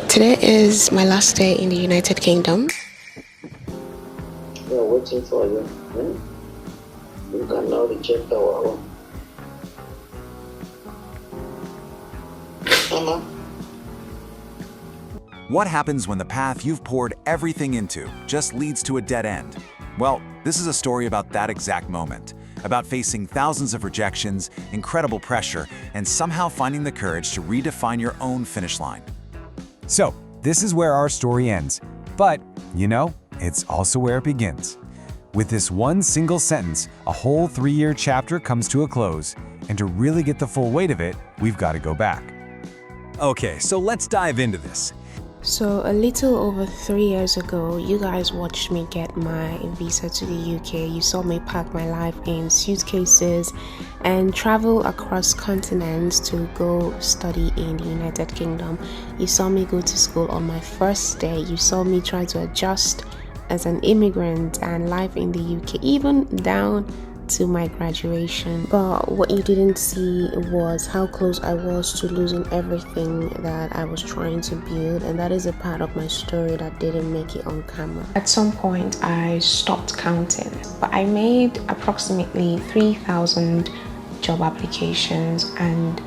Today is my last day in the United Kingdom. We are waiting for you. You can now reject our own. Mama. What happens when the path you've poured everything into just leads to a dead end? Well, this is a story about that exact moment, about facing thousands of rejections, incredible pressure, and somehow finding the courage to redefine your own finish line. So, this is where our story ends. But, it's also where it begins. With this one single sentence, a whole 3-year chapter comes to a close. And to really get the full weight of it, we've got to go back. Okay, so let's dive into this. So a little over 3 years ago, you guys watched me get my visa to the UK. You saw me pack my life in suitcases and travel across continents to go study in the United Kingdom. You saw me go to school on my first day. You saw me try to adjust as an immigrant and life in the UK, even down to my graduation. But what you didn't see was how close I was to losing everything that I was trying to build, and that is a part of my story that didn't make it on camera. At some point I stopped counting, but I made approximately 3,000 job applications and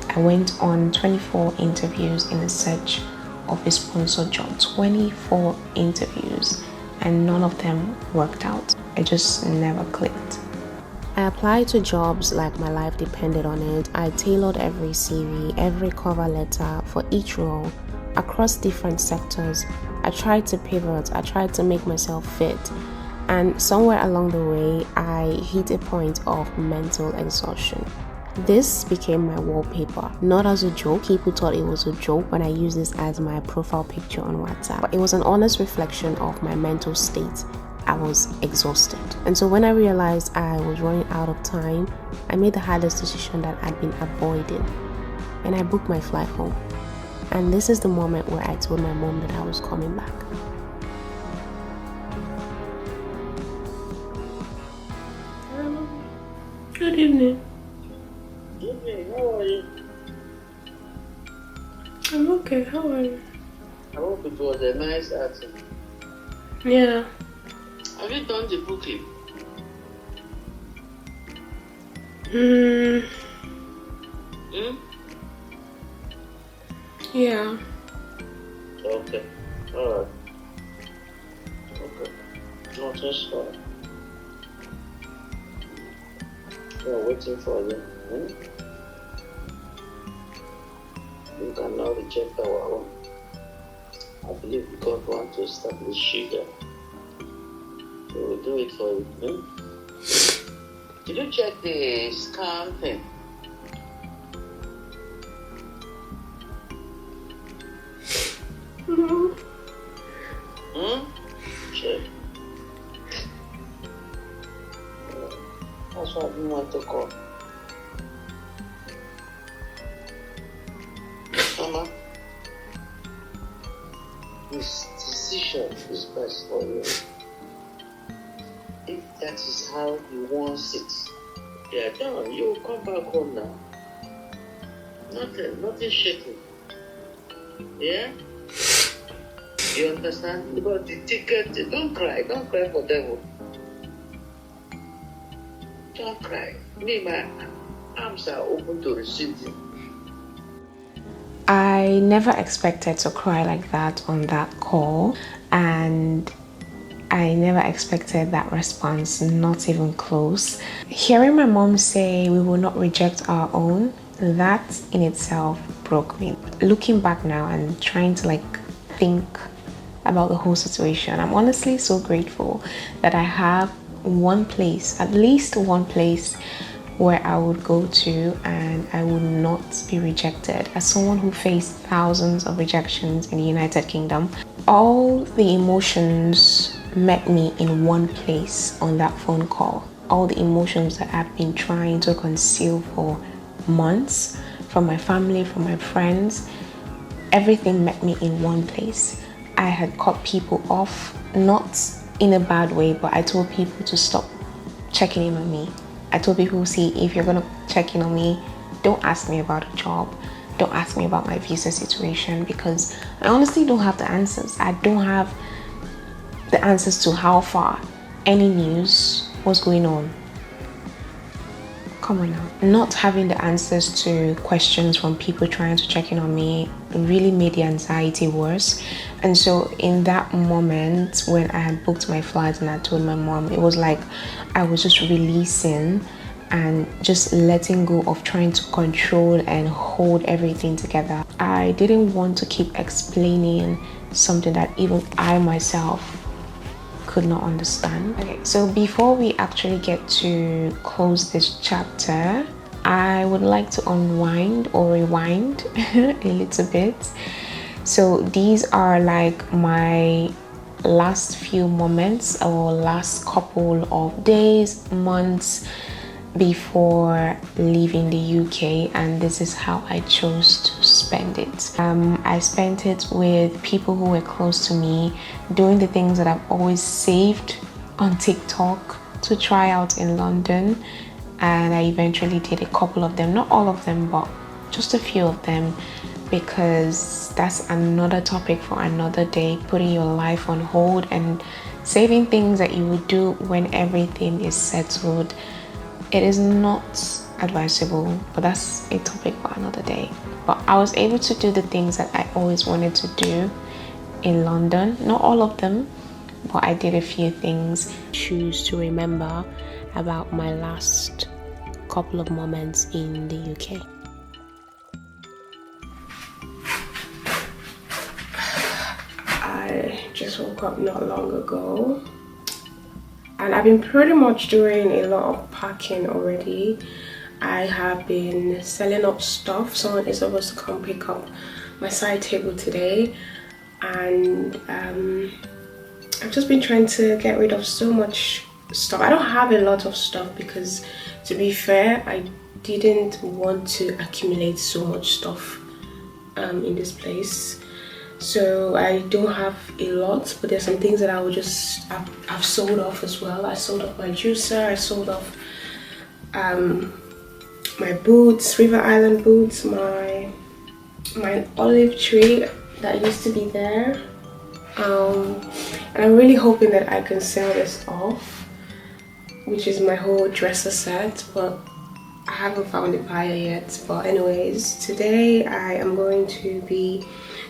I went on 24 interviews in the search of a sponsored job. 24 interviews, and none of them worked out. It just never clicked. I applied to jobs like my life depended on it. I tailored every CV, every cover letter for each role across different sectors. I tried to pivot, I tried to make myself fit. And somewhere along the way, I hit a point of mental exhaustion. This became my wallpaper, not as a joke. People thought it was a joke when I used this as my profile picture on WhatsApp. But it was an honest reflection of my mental state. I was exhausted. And so when I realized I was running out of time, I made the hardest decision that I'd been avoiding. And I booked my flight home. And this is the moment where I told my mom that I was coming back. Good evening. Evening, how are you? I'm okay, how are you? I hope it was a nice outing. Yeah. Have you done the booking? Yeah. Okay. Alright. Okay. No, that's fine. We are waiting for you. You can now reject our own. I believe God wants to establish you there. We will do it for you. Did you check the scan thing? No. Check. That's why I didn't want to call. Mama, this decision is best for you. If that is how you want it, yeah, done. You will come back home now. Nothing shaking. Yeah? You understand? About the ticket, don't cry for devil. Don't cry. Me, my arms are open to receive you. I never expected to cry like that on that call, and I never expected that response, not even close. Hearing my mom say we will not reject our own, that in itself broke me. Looking back now and trying to think about the whole situation, I'm honestly so grateful that I have one place, at least one place where I would go to and I would not be rejected. As someone who faced thousands of rejections in the United Kingdom, all the emotions met me in one place on that phone call. All the emotions that I've been trying to conceal for months from my family, from my friends, everything met me in one place. I had cut people off, not in a bad way, but I told people to stop checking in on me. I told people, see, if you're gonna check in on me, don't ask me about a job. don't ask me about my visa situation, because I honestly don't have the answers. I don't have the answers to how far any news was going on. Come on now. Not having the answers to questions from people trying to check in on me really made the anxiety worse. And so in that moment when I had booked my flight and I told my mom, it was like I was just releasing and just letting go of trying to control and hold everything together. I didn't want to keep explaining something that even I myself could not understand. Okay, so before we actually get to close this chapter, I would like to unwind or rewind a little bit. So these are like my last few moments or last couple of days, months before leaving the UK, and this is how I chose to spend it. I spent it with people who were close to me, doing the things that I've always saved on TikTok to try out in London, and I eventually did a couple of them, not all of them, but just a few of them, because that's another topic for another day, putting your life on hold and saving things that you would do when everything is settled. It is not advisable, but that's a topic for another day. But I was able to do the things that I always wanted to do in London. Not all of them, but I did a few things. Choose to remember about my last couple of moments in the UK. I just woke up not long ago, and I've been pretty much doing a lot of packing already. I have been selling up stuff. Someone is supposed to come pick up my side table today, and I've just been trying to get rid of so much stuff. I don't have a lot of stuff because, to be fair, I didn't want to accumulate so much stuff in this place. So I don't have a lot, but there's some things that I would just I've sold off as well. I sold off my juicer, I sold off my boots, River Island boots, my olive tree that used to be there, and I'm really hoping that I can sell this off, which is my whole dresser set, but I haven't found a buyer yet. But anyways, today I am going to be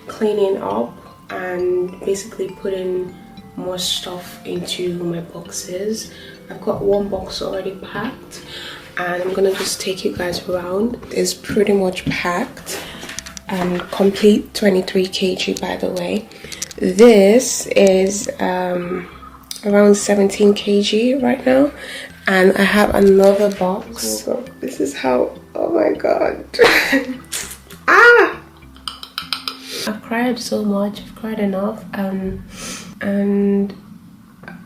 cleaning up and basically putting more stuff into my boxes. I've got one box already packed, and I'm gonna just take you guys around. It's pretty much packed and complete, 23 kg by the way. This is around 17 kg right now, and I have another box. Oh, this is how, oh my god. I've cried so much, I've cried enough, and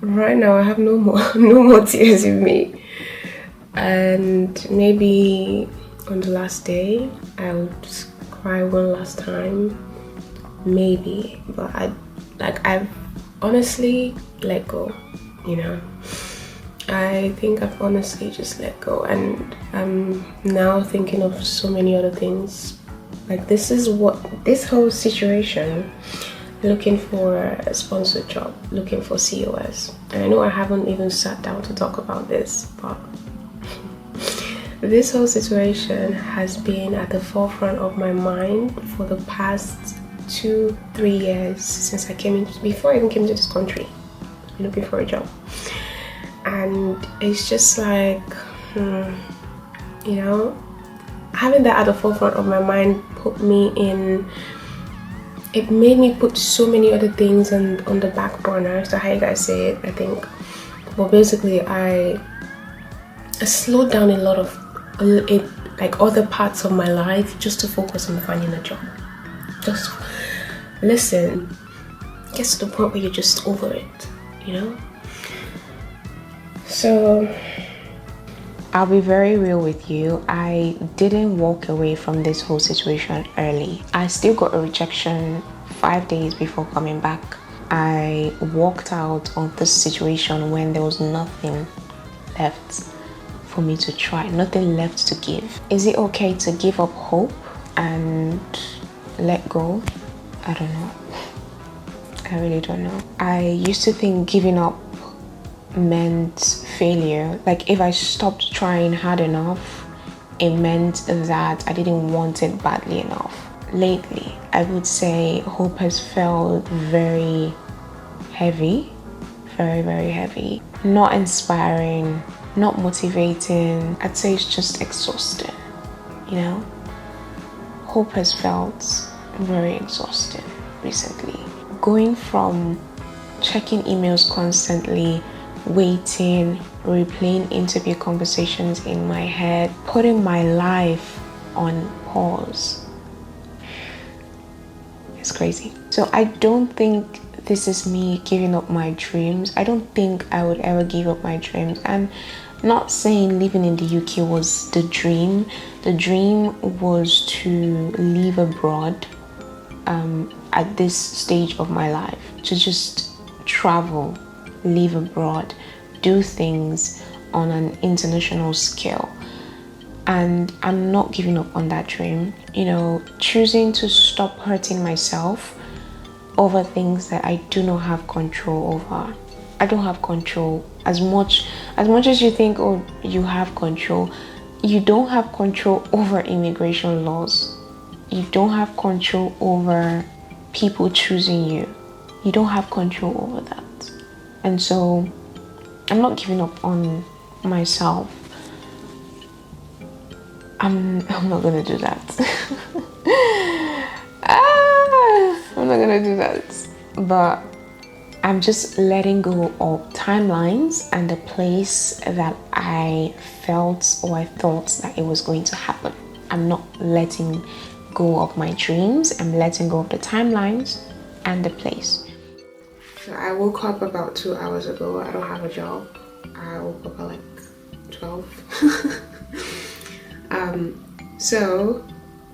right now I have no more tears in me. And maybe on the last day I would just cry one last time, maybe, but I've honestly let go, you know. I think I've honestly just let go, and I'm now thinking of so many other things. Like, this whole situation, looking for a sponsored job, looking for COS. And I know I haven't even sat down to talk about this, but this whole situation has been at the forefront of my mind for the past 2-3 years since I came in, before I even came to this country, looking for a job. And it's just like, you know, having that at the forefront of my mind it made me put so many other things on the back burner. So how you guys say it, I think. Well, basically I slowed down a lot of like other parts of my life just to focus on finding a job. Just listen, it gets to the point where you're just over it, you know. So I'll be very real with you. I didn't walk away from this whole situation early. I still got a rejection 5 days before coming back. I walked out of this situation when there was nothing left for me to try, nothing left to give. Is it okay to give up hope and let go. I don't know. I really don't know. I used to think giving up meant failure. Like if I stopped trying hard enough, it meant that I didn't want it badly enough. Lately, I would say hope has felt very heavy, very heavy. Not inspiring, not motivating. I'd say it's just exhausting, you know? Hope has felt very exhausting recently. Going from checking emails constantly, waiting, replaying interview conversations in my head, putting my life on pause. It's crazy. So I don't think this is me giving up my dreams. I don't think I would ever give up my dreams. And not saying living in the UK was the dream. The dream was to live abroad at this stage of my life, to just travel, live abroad, do things on an international scale. And I'm not giving up on that dream. You know, choosing to stop hurting myself over things that I do not have control over. I don't have control. As much as you think, oh, you have control, you don't have control over immigration laws. You don't have control over people choosing you. You don't have control over that. And so I'm not giving up on myself. I'm not gonna do that. I'm not gonna do that. But I'm just letting go of timelines and the place that I felt or I thought that it was going to happen. I'm not letting go of my dreams. I'm letting go of the timelines and the place. So I woke up about 2 hours ago. I don't have a job. I woke up at like 12. So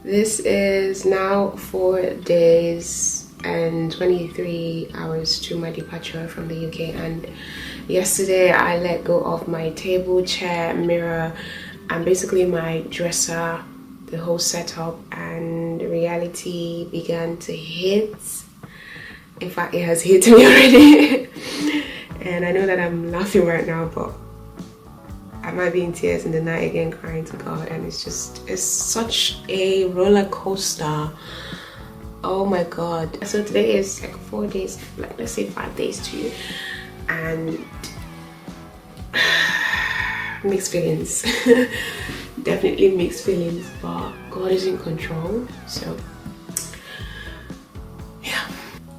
this is now 4 days and 23 hours to my departure from the UK, and yesterday I let go of my table, chair, mirror, and basically my dresser, the whole setup, and reality began to hit. In fact, it has hit me already. And I know that I'm laughing right now, but I might be in tears in the night again, crying to God. And it's such a roller coaster. Oh my God. So today is like 4 days, like let's say 5 days to you, and mixed feelings. Definitely mixed feelings, but God is in control. So yeah,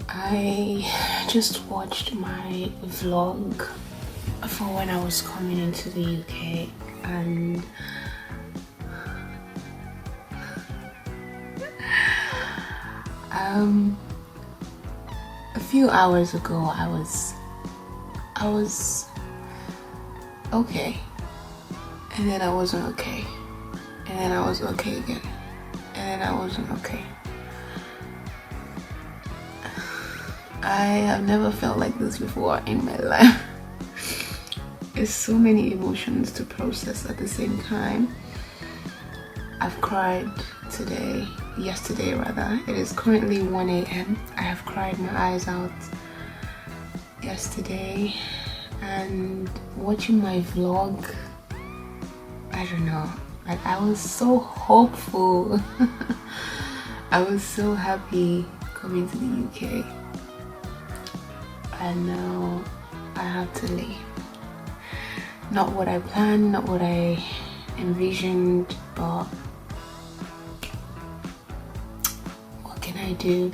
I just watched my vlog for when I was coming into the UK, and a few hours ago I was okay, and then I wasn't okay, and then I was okay again, and then I wasn't okay. I have never felt like this before in my life. It's so many emotions to process at the same time. I've cried yesterday rather. It is currently 1 a.m. I have cried my eyes out yesterday, and watching my vlog, I don't know, like I was so hopeful. I was so happy coming to the UK, and now I have to leave. Not what I planned, not what I envisioned, but what can I do?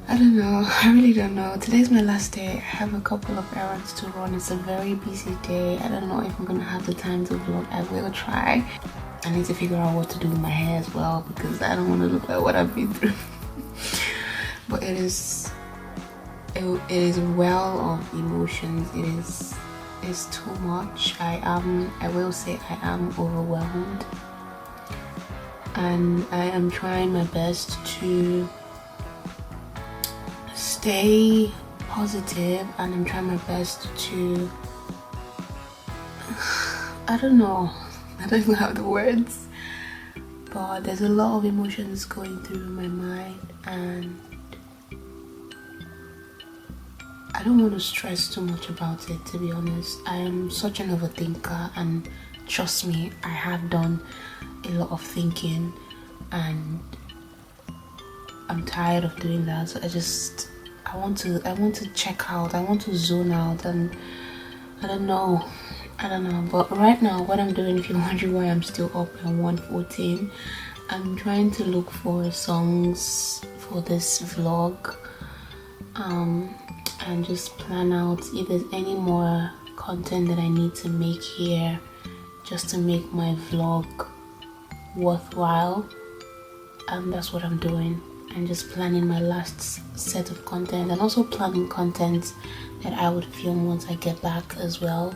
I don't know. I really don't know. Today's my last day. I have a couple of errands to run. It's a very busy day. I don't know if I'm gonna have the time to vlog. I will try. I need to figure out what to do with my hair as well, because I don't want to look like what I've been through. But it is a well of emotions. It's too much. I will say I am overwhelmed, and I am trying my best to stay positive, and I'm trying my best to I don't know, I don't even have the words, but there's a lot of emotions going through my mind, and I don't want to stress too much about it, to be honest. I am such an overthinker, and trust me, I have done a lot of thinking, and I'm tired of doing that. So I want to check out, I want to zone out, and I don't know. But right now, what I'm doing, if you're wondering why I'm still up at 1:14, I'm trying to look for songs for this vlog, and just plan out if there's any more content that I need to make here just to make my vlog worthwhile. And that's what I'm doing. I'm just planning my last set of content, and also planning content that I would film once I get back as well,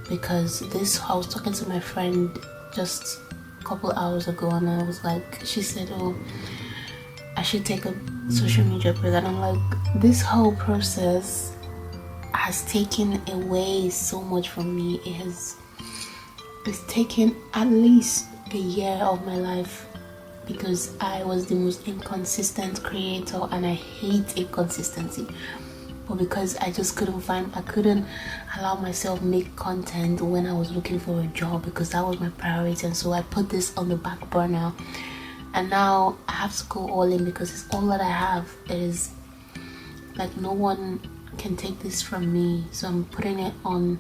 because I was talking to my friend just a couple hours ago, and I was like, she said, oh, I should take a social media break, and I'm like, this whole process has taken away so much from me. It's taken at least a year of my life, because I was the most inconsistent creator, and I hate inconsistency. But because I couldn't allow myself make content when I was looking for a job, because that was my priority, and so I put this on the back burner, and now I have to go all in because it's all that I have. It is like no one can take this from me, so I'm putting it on,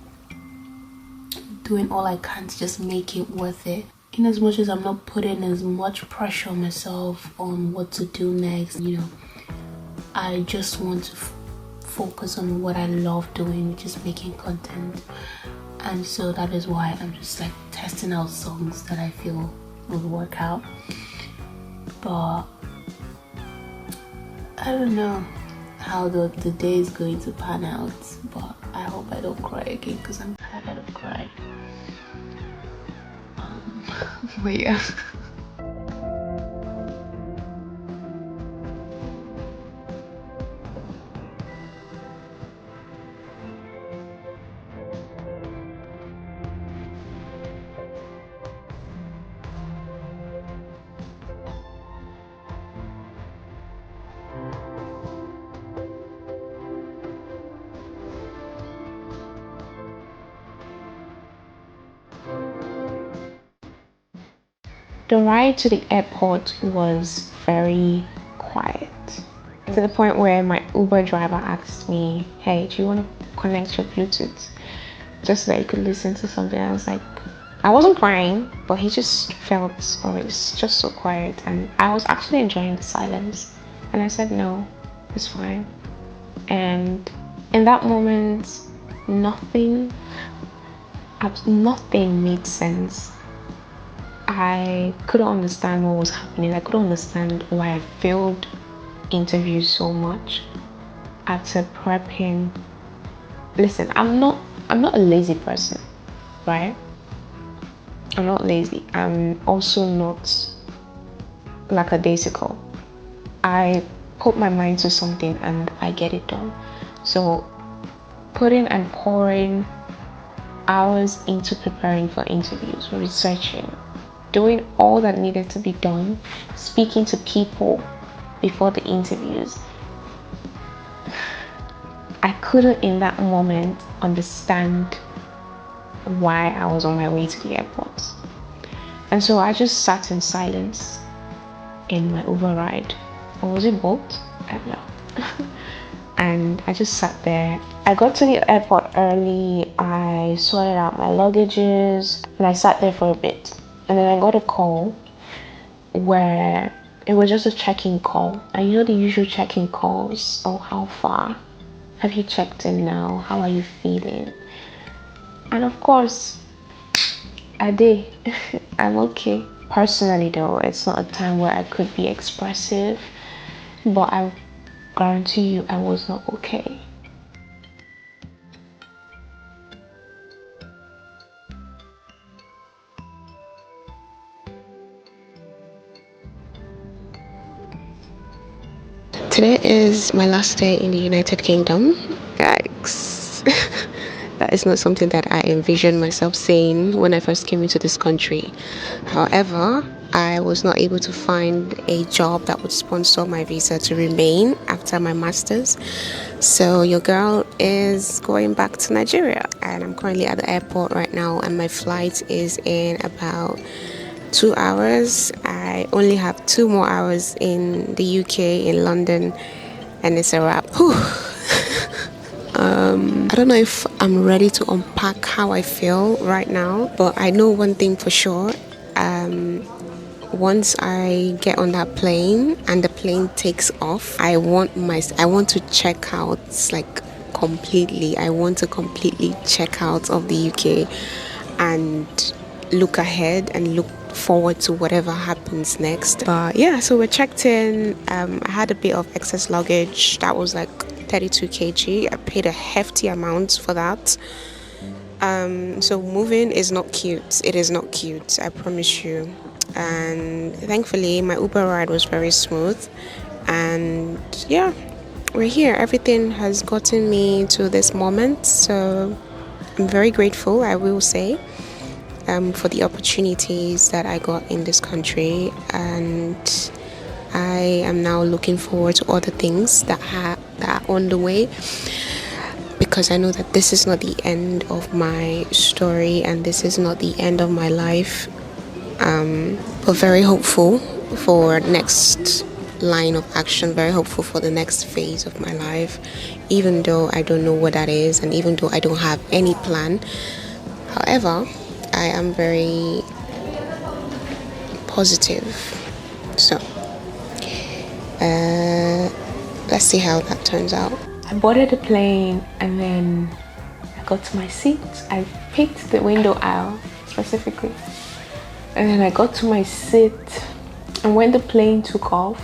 doing all I can to just make it worth it. In as much as I'm not putting as much pressure on myself on what to do next, I just want to focus on what I love doing, which is making content. And so that is why I'm just like testing out songs that I feel will work out. But I don't know how the day is going to pan out, but I hope I don't cry again, because I'm tired of crying. But yeah. The ride to the airport was very quiet, to the point where my Uber driver asked me, hey, do you want to connect your Bluetooth just so that you could listen to something? I was like, I wasn't crying, but he just felt, oh, it's just so quiet, and I was actually enjoying the silence, and I said no, it's fine. And in that moment, nothing made sense. I couldn't understand what was happening. I couldn't understand why I failed interviews so much. After prepping, listen, I'm not a lazy person, right? I'm not lazy. I'm also not lackadaisical. I put my mind to something and I get it done. So putting and pouring hours into preparing for interviews, researching, doing all that needed to be done, speaking to people before the interviews, I couldn't in that moment understand why I was on my way to the airport. And so I just sat in silence in my Uber ride. Or was it Bolt? I don't know. And I just sat there. I got to the airport early. I sorted out my luggages, and I sat there for a bit. And then I got a call where it was just a check-in call. And you know the usual check-in calls. Oh, how far? Have you checked in now? How are you feeling? And of course, I did. I'm okay. Personally though, it's not a time where I could be expressive, but I guarantee you I was not okay. Today is my last day in the United Kingdom. Yikes. That is not something that I envisioned myself saying when I first came into this country. However, I was not able to find a job that would sponsor my visa to remain after my master's. So your girl is going back to Nigeria, and I'm currently at the airport right now, and my flight is in about 2 hours. I only have 2 more hours in the UK, in London, and it's a wrap. Whew. I don't know if I'm ready to unpack how I feel right now, but I know one thing for sure. Once I get on that plane and the plane takes off, I want to check out like completely. I want to completely check out of the UK and look ahead and look forward to whatever happens next. But yeah, so we're checked in. I had a bit of excess luggage that was like 32 kg. I paid a hefty amount for that. So moving is not cute. It is not cute, I promise you. And thankfully my Uber ride was very smooth, and yeah, we're here. Everything has gotten me to this moment, so I'm very grateful, I will say, for the opportunities that I got in this country, and I am now looking forward to other things that are on the way, because I know that this is not the end of my story and this is not the end of my life. But very hopeful for next line of action, very hopeful for the next phase of my life, even though I don't know what that is, and even though I don't have any plan. However, I am very positive. So let's see how that turns out. I boarded the plane and then I got to my seat. I picked the window aisle specifically. And then I got to my seat, and when the plane took off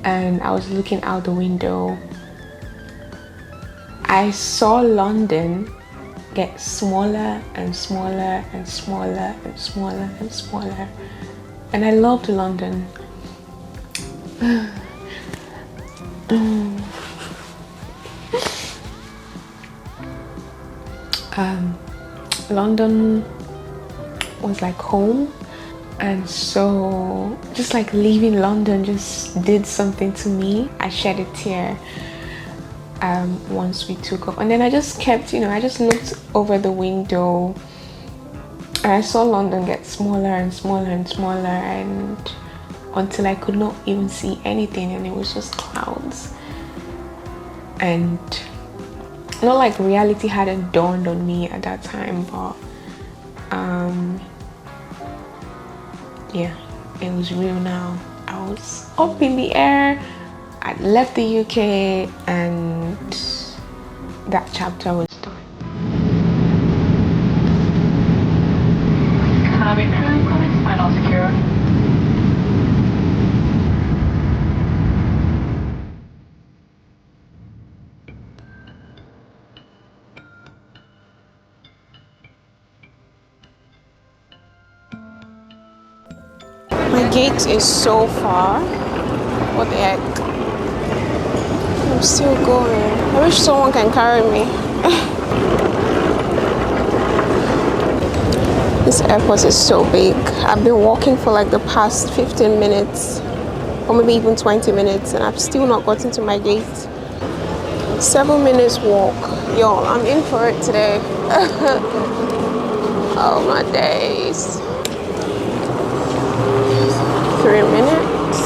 and I was looking out the window, I saw London get smaller and smaller and smaller and smaller and smaller. And I loved London. London was like home, and so just like leaving London just did something to me. I shed a tear once we took off, and then I just kept, I just looked over the window and I saw London get smaller and smaller and smaller, and until I could not even see anything, and it was just clouds. And not like reality hadn't dawned on me at that time, but yeah, it was real now. I was up in the air. I left the UK, and that chapter was done. Cabin crew, comments final secure. My gate is so far. What the heck? I'm still going. I wish someone can carry me. This airport is so big. I've been walking for like the past 15 minutes, or maybe even 20 minutes, and I've still not gotten to my gate. 7 minutes walk. Yo, I'm in for it today. Oh my days. 3 minutes.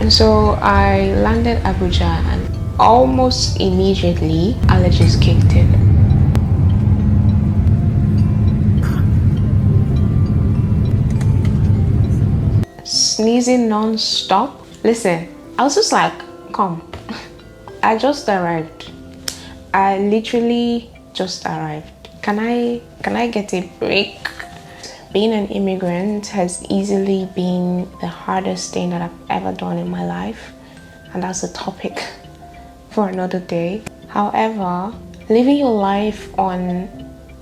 And so I landed Abuja, and almost immediately allergies kicked in. Sneezing non-stop. Listen, I was just like, come. I just arrived. I literally just arrived. Can I get a break? Being an immigrant has easily been the hardest thing that I've ever done in my life, and that's a topic for another day. However, Living your life on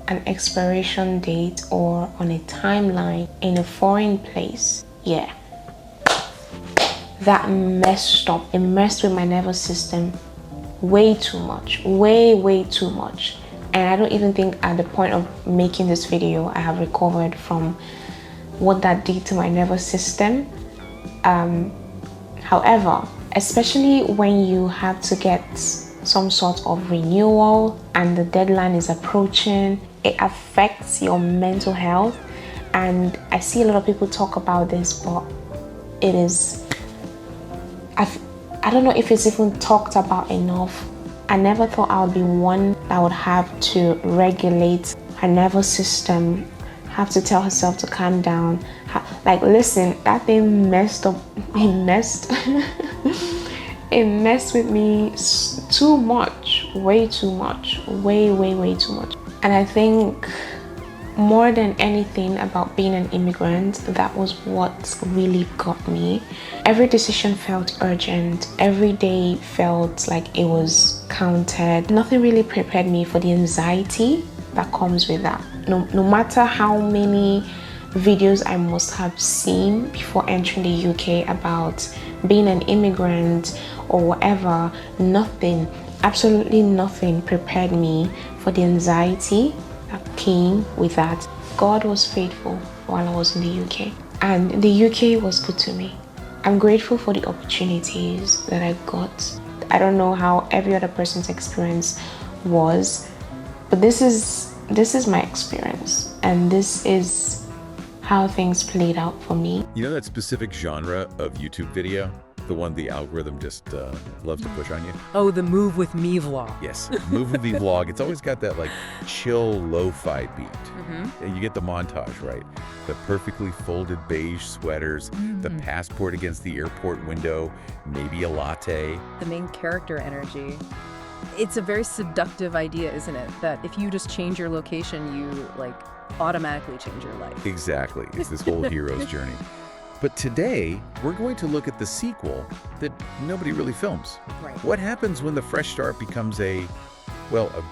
an expiration date or on a timeline in a foreign place, yeah, that messed up. It messed with my nervous system way too much, way too much. And I don't even think at the point of making this video I have recovered from what that did to my nervous system. However, especially when you have to get some sort of renewal and the deadline is approaching, it affects your mental health. And I see a lot of people talk about this, but it is, I don't know if it's even talked about enough. I never thought I would be one that would have to regulate her nervous system, have to tell herself to calm down. Like, listen, that thing messed up. It messed with me too much, way too much, way too much. And I think more than anything about being an immigrant, that was what really got me. Every decision felt urgent. Every day felt like it was counted. Nothing really prepared me for the anxiety that comes with that. No matter how many videos I must have seen before entering the UK about being an immigrant or whatever, nothing, absolutely nothing prepared me for the anxiety that came with that. God was faithful while I was in the UK, and the UK was good to me. I'm grateful for the opportunities that I got. I don't know how every other person's experience was, but this is my experience, and this is how things played out for me. You know that specific genre of YouTube video? The one the algorithm just loves to push on you? Oh, the Move With Me vlog. Yes, Move With Me vlog. It's always got that like chill lo-fi beat. And you get the montage, right? The perfectly folded beige sweaters, the passport against the airport window, maybe a latte. The main character energy. It's a very seductive idea, isn't it? That if you just change your location, you like automatically change your life. Exactly. It's this whole hero's journey. But today, we're going to look at the sequel that nobody really films. Right. What happens when the fresh start becomes a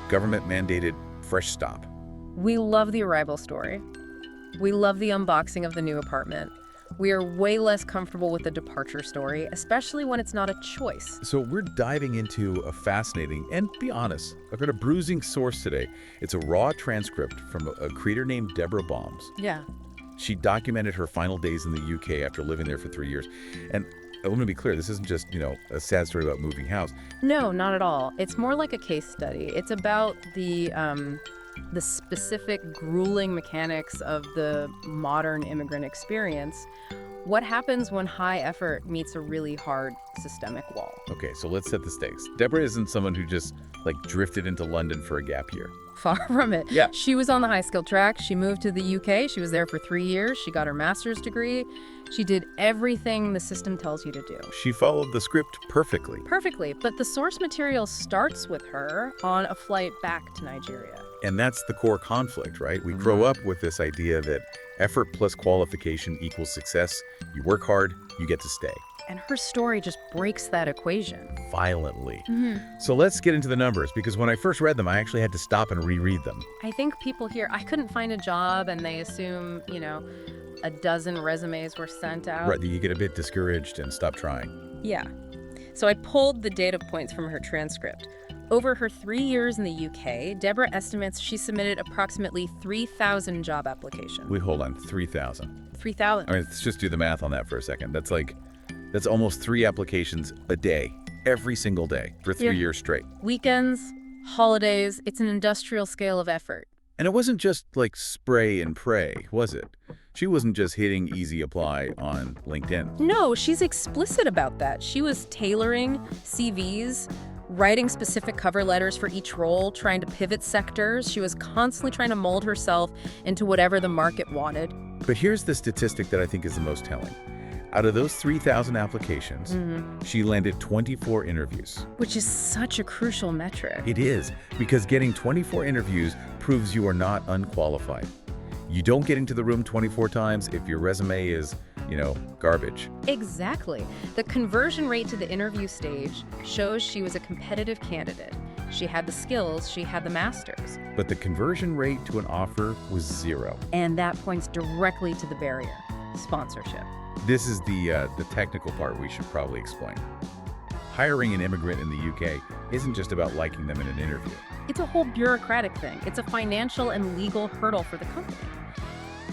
government-mandated fresh stop? We love the arrival story. We love the unboxing of the new apartment. We are way less comfortable with the departure story, especially when it's not a choice. So we're diving into a fascinating, and be honest, I've got a bruising source today. It's a raw transcript from a creator named Deborah Bombs. Yeah. She documented her final days in the UK after living there for 3 years. And I want to be clear, this isn't just, a sad story about moving house. No, not at all. It's more like a case study. It's about the specific grueling mechanics of the modern immigrant experience. What happens when high effort meets a really hard systemic wall? Okay, so let's set the stakes. Deborah isn't someone who just drifted into London for a gap year. Far from it. Yeah. She was on the high skill track. She moved to the UK. She was there for 3 years. She got her master's degree. She did everything the system tells you to do. She followed the script perfectly. Perfectly, but the source material starts with her on a flight back to Nigeria. And that's the core conflict, right? We grow up with this idea that effort plus qualification equals success. You work hard, you get to stay. And her story just breaks that equation. Violently. So let's get into the numbers, because when I first read them, I actually had to stop and reread them. I think people here, I couldn't find a job and they assume, a dozen resumes were sent out. Right, you get a bit discouraged and stop trying. Yeah. So I pulled the data points from her transcript. Over her 3 years in the UK, Deborah estimates she submitted approximately 3,000 job applications. Wait, hold on, 3,000. 3,000. All right, let's just do the math on that for a second. That's almost 3 applications a day, every single day, for 3 years straight. Weekends, holidays, it's an industrial scale of effort. And it wasn't just spray and pray, was it? She wasn't just hitting easy apply on LinkedIn. No, she's explicit about that. She was tailoring CVs, writing specific cover letters for each role, trying to pivot sectors. She was constantly trying to mold herself into whatever the market wanted. But here's the statistic that I think is the most telling. Out of those 3,000 applications, she landed 24 interviews. Which is such a crucial metric. It is, because getting 24 interviews proves you are not unqualified. You don't get into the room 24 times if your resume is, garbage. Exactly. The conversion rate to the interview stage shows she was a competitive candidate. She had the skills, she had the masters. But the conversion rate to an offer was 0. And that points directly to the barrier, sponsorship. This is the technical part we should probably explain. Hiring an immigrant in the UK isn't just about liking them in an interview. It's a whole bureaucratic thing. It's a financial and legal hurdle for the company.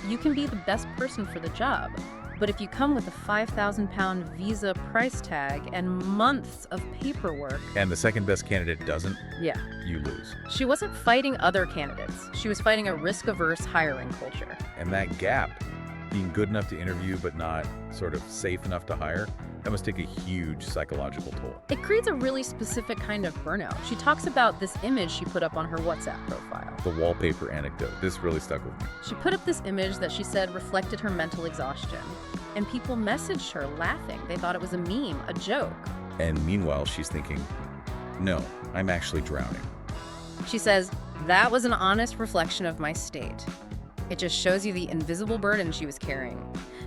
You can be the best person for the job, but if you come with a £5,000 visa price tag and months of paperwork... And the second best candidate doesn't, yeah, you lose. She wasn't fighting other candidates. She was fighting a risk-averse hiring culture. And that gap, being good enough to interview but not sort of safe enough to hire, that must take a huge psychological toll. It creates a really specific kind of burnout. She talks about this image she put up on her WhatsApp profile. The wallpaper anecdote. This really stuck with me. She put up this image that she said reflected her mental exhaustion. And people messaged her laughing. They thought it was a meme, a joke. And meanwhile, she's thinking, no, I'm actually drowning. She says, that was an honest reflection of my state. It just shows you the invisible burden she was carrying.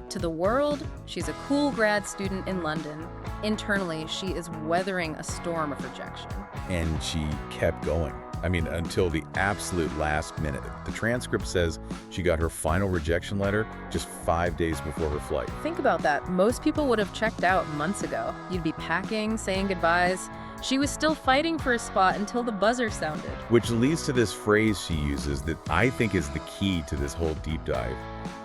To the world, she's a cool grad student in London. Internally, she is weathering a storm of rejection. And she kept going. I mean, until the absolute last minute. The transcript says she got her final rejection letter just 5 days before her flight. Think about that. Most people would have checked out months ago. You'd be packing, saying goodbyes. She was still fighting for a spot until the buzzer sounded. Which leads to this phrase she uses that I think is the key to this whole deep dive.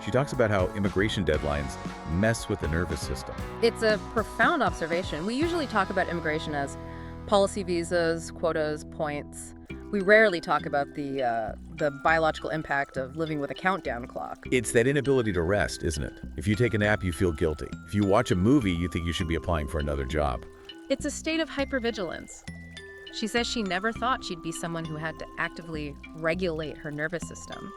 She talks about how immigration deadlines mess with the nervous system. It's a profound observation. We usually talk about immigration as policy visas, quotas, points. We rarely talk about the biological impact of living with a countdown clock. It's that inability to rest, isn't it? If you take a nap, you feel guilty. If you watch a movie, you think you should be applying for another job. It's a state of hypervigilance. She says she never thought she'd be someone who had to actively regulate her nervous system.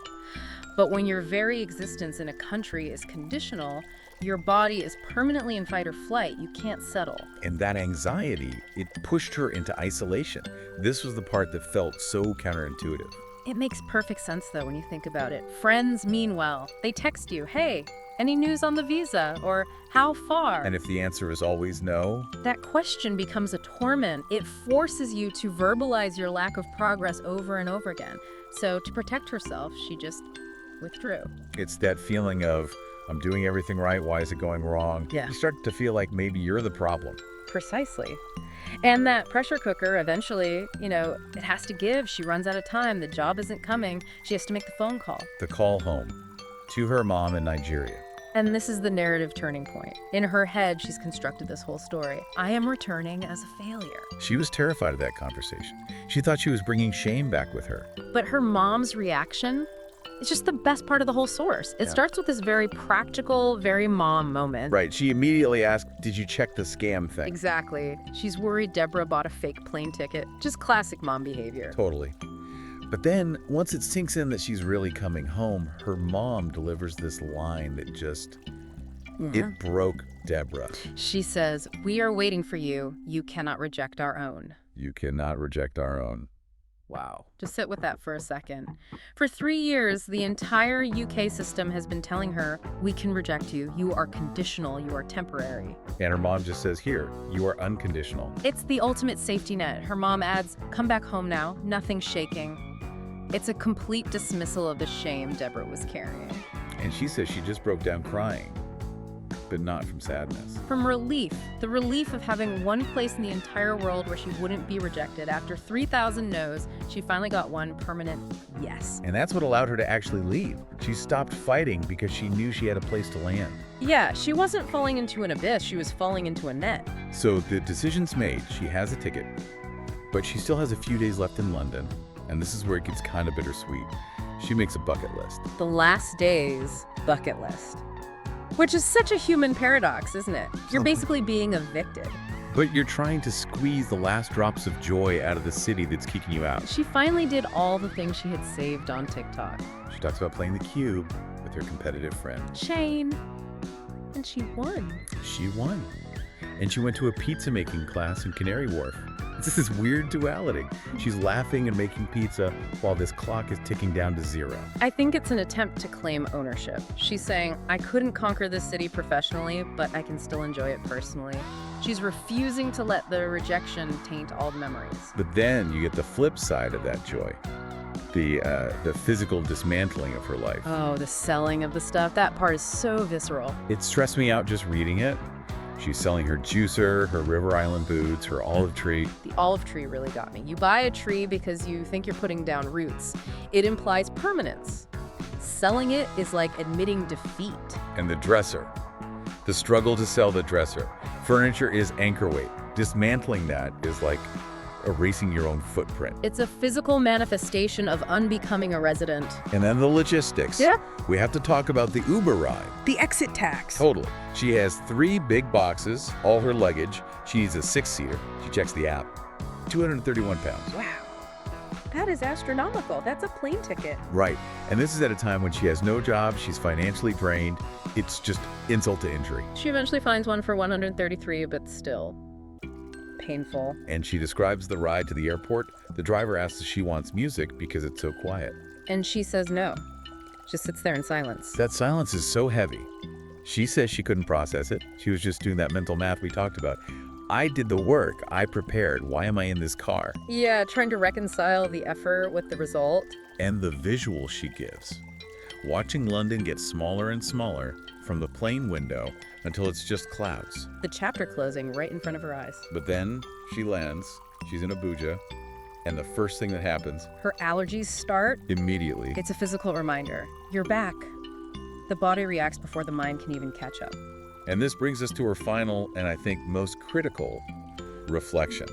But when your very existence in a country is conditional, your body is permanently in fight or flight. You can't settle. And that anxiety, it pushed her into isolation. This was the part that felt so counterintuitive. It makes perfect sense, though, when you think about it. Friends mean well. They text you, hey, any news on the visa? Or how far? And if the answer is always no? That question becomes a torment. It forces you to verbalize your lack of progress over and over again. So to protect herself, she just withdrew. It's that feeling of, I'm doing everything right, why is it going wrong? Yeah. You start to feel like maybe you're the problem. Precisely. And that pressure cooker, eventually, it has to give. She runs out of time. The job isn't coming. She has to make the phone call. The call home to her mom in Nigeria. And this is the narrative turning point. In her head, she's constructed this whole story. I am returning as a failure. She was terrified of that conversation. She thought she was bringing shame back with her. But her mom's reaction, it's just the best part of the whole source. It starts with this very practical, very mom moment. Right. She immediately asked, did you check the scam thing? Exactly. She's worried Deborah bought a fake plane ticket. Just classic mom behavior. Totally. But then, once it sinks in that she's really coming home, her mom delivers this line that just, it broke Deborah. She says, we are waiting for you. You cannot reject our own. You cannot reject our own. Wow. Just sit with that for a second. For 3 years, the entire UK system has been telling her, we can reject you. You are conditional. You are temporary. And her mom just says, here, you are unconditional. It's the ultimate safety net. Her mom adds, come back home now. Nothing's shaking. It's a complete dismissal of the shame Deborah was carrying. And she says she just broke down crying, but not from sadness. From relief. The relief of having one place in the entire world where she wouldn't be rejected. After 3,000 no's, she finally got one permanent yes. And that's what allowed her to actually leave. She stopped fighting because she knew she had a place to land. Yeah, she wasn't falling into an abyss. She was falling into a net. So the decision's made. She has a ticket, but she still has a few days left in London. And this is where it gets kind of bittersweet. She makes a bucket list. The last day's bucket list. Which is such a human paradox, isn't it? You're basically being evicted. But you're trying to squeeze the last drops of joy out of the city that's kicking you out. She finally did all the things she had saved on TikTok. She talks about playing the cube with her competitive friend Shane. And she won. She won. And she went to a pizza making class in Canary Wharf. It's this weird duality. She's laughing and making pizza while this clock is ticking down to 0. I think it's an attempt to claim ownership. She's saying, I couldn't conquer this city professionally, but I can still enjoy it personally. She's refusing to let the rejection taint all the memories. But then you get the flip side of that joy. The physical dismantling of her life. Oh, the selling of the stuff. That part is so visceral. It stressed me out just reading it. She's selling her juicer, her River Island boots, her olive tree. The olive tree really got me. You buy a tree because you think you're putting down roots. It implies permanence. Selling it is like admitting defeat. And the dresser. The struggle to sell the dresser. Furniture is anchor weight. Dismantling that is like erasing your own footprint. It's a physical manifestation of unbecoming a resident. And then the logistics. Yeah. We have to talk about the Uber ride. The exit tax. Totally. She has 3 big boxes, all her luggage. She needs a 6-seater. She checks the app. 231 pounds. Wow. That is astronomical. That's a plane ticket. Right. And this is at a time when she has no job, she's financially drained. It's just insult to injury. She eventually finds one for 133, but still painful. And she describes the ride to the airport. The driver asks if she wants music because it's so quiet. And she says no. Just sits there in silence. That silence is so heavy. She says she couldn't process it. She was just doing that mental math we talked about. I did the work. I prepared. Why am I in this car? Yeah, trying to reconcile the effort with the result. And the visual she gives. Watching London get smaller and smaller from the plane window until it's just clouds. The chapter closing right in front of her eyes. But then she lands. She's in Abuja. And the first thing that happens, her allergies start. Immediately. It's a physical reminder. You're back. The body reacts before the mind can even catch up. And this brings us to her final, and I think most critical, reflection.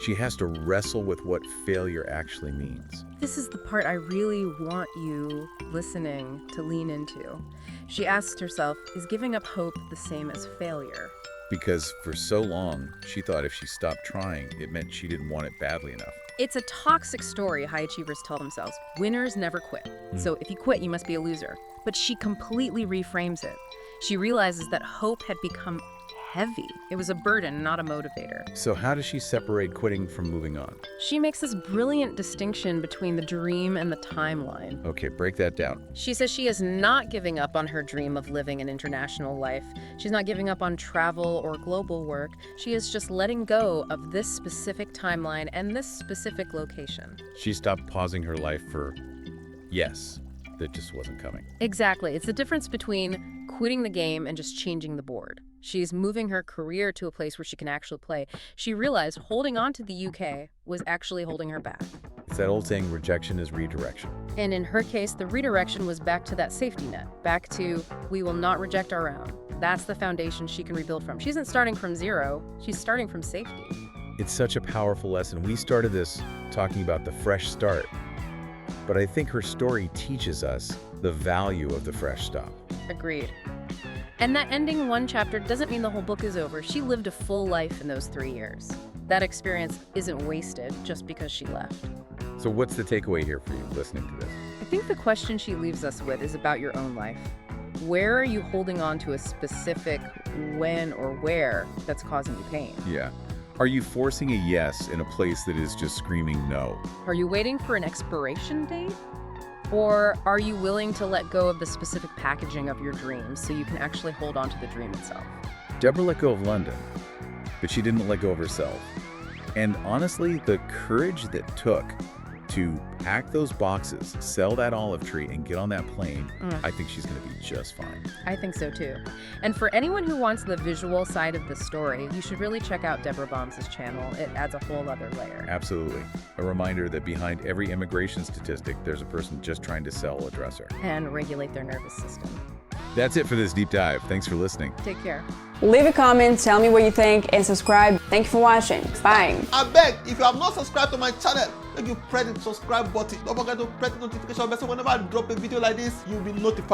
She has to wrestle with what failure actually means. This is the part I really want you listening to lean into. She asks herself, is giving up hope the same as failure? Because for so long, she thought if she stopped trying, it meant she didn't want it badly enough. It's a toxic story high achievers tell themselves. Winners never quit. So if you quit, you must be a loser. But she completely reframes it. She realizes that hope had become heavy. It was a burden, not a motivator. So how does she separate quitting from moving on? She makes this brilliant distinction between the dream and the timeline. Okay, break that down. She says she is not giving up on her dream of living an international life. She's not giving up on travel or global work. She is just letting go of this specific timeline and this specific location. She stopped pausing her life for yes, that just wasn't coming. Exactly. It's the difference between quitting the game and just changing the board. She's moving her career to a place where she can actually play. She realized holding on to the UK was actually holding her back. It's that old saying, rejection is redirection. And in her case, the redirection was back to that safety net, back to we will not reject our own. That's the foundation she can rebuild from. She isn't starting from zero, she's starting from safety. It's such a powerful lesson. We started this talking about the fresh start, but I think her story teaches us the value of the fresh stop. Agreed. And that ending one chapter doesn't mean the whole book is over. She lived a full life in those 3 years. That experience isn't wasted just because she left. So what's the takeaway here for you listening to this? I think the question she leaves us with is about your own life. Where are you holding on to a specific when or where that's causing you pain? Yeah. Are you forcing a yes in a place that is just screaming no? Are you waiting for an expiration date? Or are you willing to let go of the specific packaging of your dreams so you can actually hold on to the dream itself? Deborah let go of London, but she didn't let go of herself. And honestly, the courage that took to pack those boxes, sell that olive tree, and get on that plane, I think she's going to be just fine. I think so too. And for anyone who wants the visual side of the story, you should really check out Deborah Bombs' channel. It adds a whole other layer. Absolutely. A reminder that behind every immigration statistic, there's a person just trying to sell a dresser. And regulate their nervous system. That's it for this deep dive. Thanks for listening. Take care. Leave a comment, tell me what you think, and subscribe. Thank you for watching. Bye. I beg, if you have not subscribed to my channel, make you press the subscribe button. Don't forget to press the notification bell so whenever I drop a video like this, you'll be notified.